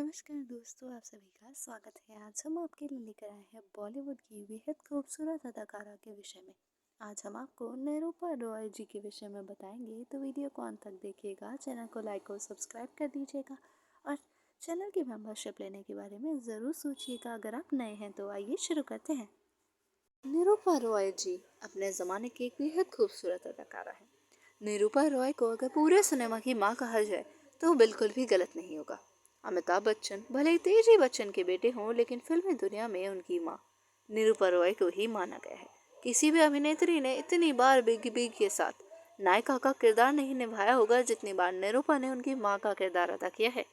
नमस्कार दोस्तों, आप सभी का स्वागत है। आज हम आपके लिए लेकर आए हैं बॉलीवुड की बेहद खूबसूरत अदाकारा के विषय में। आज हम आपको निरूपा रॉय जी के विषय में बताएंगे, तो वीडियो को अंत तक देखिएगा। चैनल को लाइक और सब्सक्राइब कर दीजिएगा और चैनल की मेंबरशिप लेने के बारे में ज़रूर सोचिएगा अगर आप नए हैं। तो आइए शुरू करते हैं। निरूपा रॉय जी अपने ज़माने की एक बेहद खूबसूरत अदाकारा है। निरूपा रॉय को अगर पूरे सिनेमा की माँ कहा जाए तो बिल्कुल भी गलत नहीं होगा। अमिताभ बच्चन भले ही तेजी बच्चन के बेटे हों, लेकिन फिल्मी दुनिया में उनकी माँ निरूपा रॉय को ही माना गया है। किसी भी अभिनेत्री ने इतनी बार बिग बी के साथ नायिका का किरदार नहीं निभाया होगा जितनी बार निरूपा ने उनकी माँ का किरदार अदा किया है।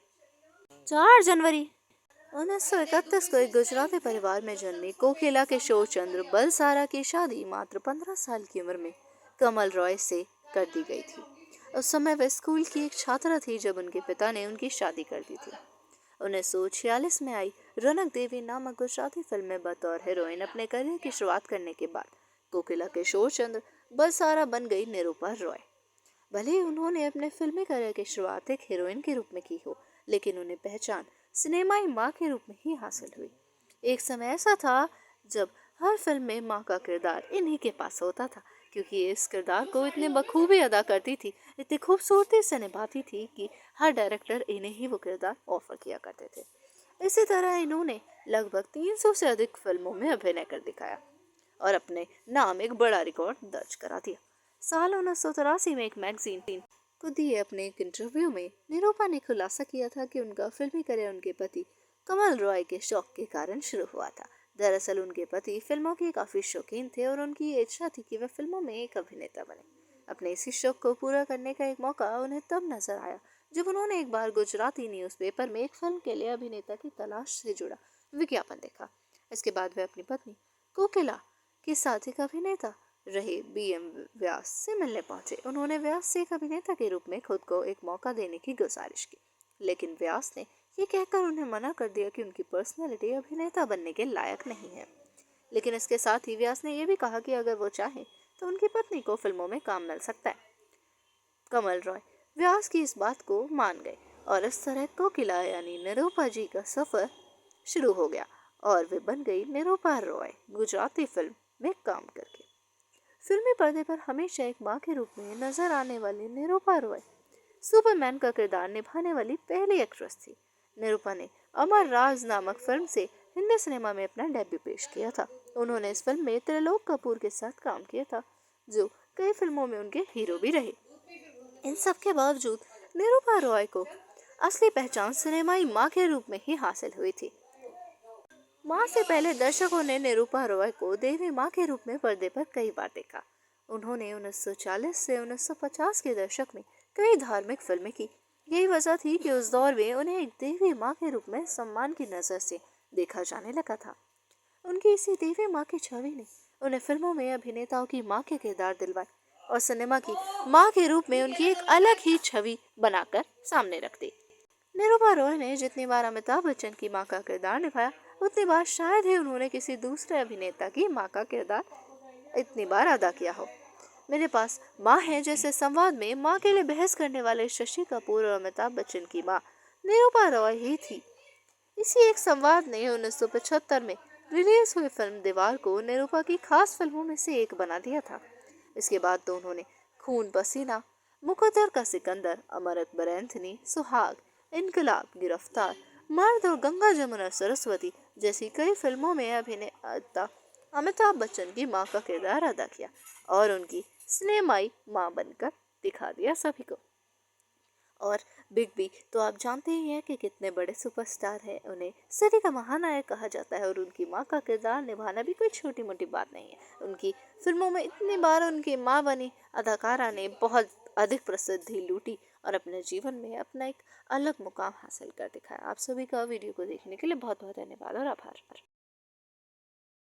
4 जनवरी 1931 को एक गुजराती परिवार में जन्मी कोकिला किशोर चंद्र बलसारा की शादी मात्र 15 साल की उम्र में कमल रॉय से कर दी गई थी। उस समय वह स्कूल की एक छात्रा थी जब उनके पिता ने उनकी शादी कर दी थी। 1946 में आई रौनक देवी नामक गुजराती फिल्म में बतौर हीरोइन अपने करियर की शुरुआत करने के बाद कोकिला किशोर चंद्र बलसारा बन गई निरूपा रॉय। भले ही उन्होंने अपने फिल्मी करियर की शुरुआत एक हीरोइन के रूप में की हो, लेकिन उन्हें पहचान सिनेमाई माँ के रूप में ही हासिल हुई। एक समय ऐसा था जब हर फिल्म में माँ का किरदार इन्हीं के पास होता था, क्योंकि इस किरदार को इतने बखूबी अदा करती थी, इतनी खूबसूरती से निभाती थी कि हर डायरेक्टर इन्हें ही वो किरदार ऑफर किया करते थे। इसी तरह इन्होंने लगभग 300 से अधिक फिल्मों में अभिनय कर दिखाया और अपने नाम एक बड़ा रिकॉर्ड दर्ज करा दिया। साल 1983 में एक मैगजीन को दिए अपने एक इंटरव्यू में निरूपा ने खुलासा किया था कि उनका फिल्मी करियर उनके पति कमल रॉय के शौक के कारण शुरू हुआ था। दरअसल उनके पति फिल्मों के काफी शौकीन थे और उनकी ये इच्छा थी कि वह फिल्मों में एक अभिनेता बने। अपने इसी शौक को पूरा करने का एक मौका उन्हें तब नजर आया जब उन्होंने एक बार गुजराती न्यूज़पेपर में एक फिल्म के लिए अभिनेता की तलाश से जुड़ा विज्ञापन देखा। इसके बाद वे अपनी पत्नी कोकिला के साथ एक अभिनेता रहे बीएम व्यास से मिलने पहुंचे। उन्होंने व्यास से एक अभिनेता के रूप में खुद को एक मौका देने की गुजारिश की, लेकिन व्यास ने ये कहकर उन्हें मना कर दिया कि उनकी पर्सनैलिटी अभिनेता बनने के लायक नहीं है। लेकिन इसके साथ ही व्यास ने यह भी कहा कि अगर वो चाहे तो उनकी पत्नी को फिल्मों में काम मिल सकता है। कमल रॉय व्यास की इस बात को मान गए और इस तरह कोकिला यानी निरूपा जी का सफर शुरू हो गया और वे बन गई निरूपा रॉय गुजराती फिल्म में काम करके। फिल्मी पर्दे पर हमेशा एक माँ के रूप में नजर आने वाली निरूपा रॉय सुपरमैन का किरदार निभाने वाली पहली एक्ट्रेस थी। निरूपा ने अमर राज नामक फिल्म से हिंदी सिनेमा में अपना डेब्यू पेश किया था। उन्होंने इस फिल्म में त्रिलोक कपूर के साथ काम किया था, जो कई फिल्मों में उनके हीरो भी रहे। इन सब के बावजूद निरूपा रॉय को असली पहचान सिनेमाई माँ के रूप में ही हासिल हुई थी। माँ से पहले दर्शकों ने निरूपा रॉय को देवी माँ के रूप में पर्दे पर कई बार देखा। उन्होंने 1940 से 1950 के दशक में कई धार्मिक फिल्में की। यही वजह थी कि उस दौर में उन्हें एक देवी माँ के रूप में सम्मान की नज़र से देखा जाने लगा था। उनकी इसी देवी माँ की छवि ने उन्हें फिल्मों में अभिनेताओं की माँ के किरदार दिलवाए और सिनेमा की माँ के रूप में उनकी एक अलग ही छवि बनाकर सामने रख दी। निरूपा रॉय ने जितनी बार अमिताभ बच्चन की माँ का किरदार निभाया, उतनी बार शायद ही उन्होंने किसी दूसरे अभिनेता की माँ का किरदार इतनी बार अदा किया हो। मेरे पास माँ है जैसे संवाद में माँ के लिए बहस करने वाले शशि कपूर और अमिताभ बच्चन की माँ निरूपा रॉय ही थी। इसी एक संवाद ने 1975 में रिलीज हुई फिल्म दीवार को निरूपा की खास फिल्मों में से एक बना दिया था। इसके बाद तो उन्होंने खून पसीना, मुकद्दर का सिकंदर, अमर अकबर एंथनी, सुहाग, इनकलाब, गिरफ्तार, मर्द और गंगा जमुना सरस्वती जैसी कई फिल्मों में अभिनेता अमिताभ बच्चन की माँ का किरदार अदा किया और उनकी सिनेमाई माँ बनकर दिखा दिया सभी को। और बिग बी तो आप जानते ही हैं कि कितने बड़े सुपरस्टार हैं। उन्हें सदी का महानायक कहा जाता है और उनकी माँ का किरदार निभाना भी कोई छोटी मोटी बात नहीं है। उनकी फिल्मों में इतनी बार उनकी माँ बनी अदाकारा ने बहुत अधिक प्रसिद्धि लूटी और अपने जीवन में अपना एक अलग मुकाम हासिल कर दिखाया। आप सभी का वीडियो को देखने के लिए बहुत बहुत धन्यवाद और आभार।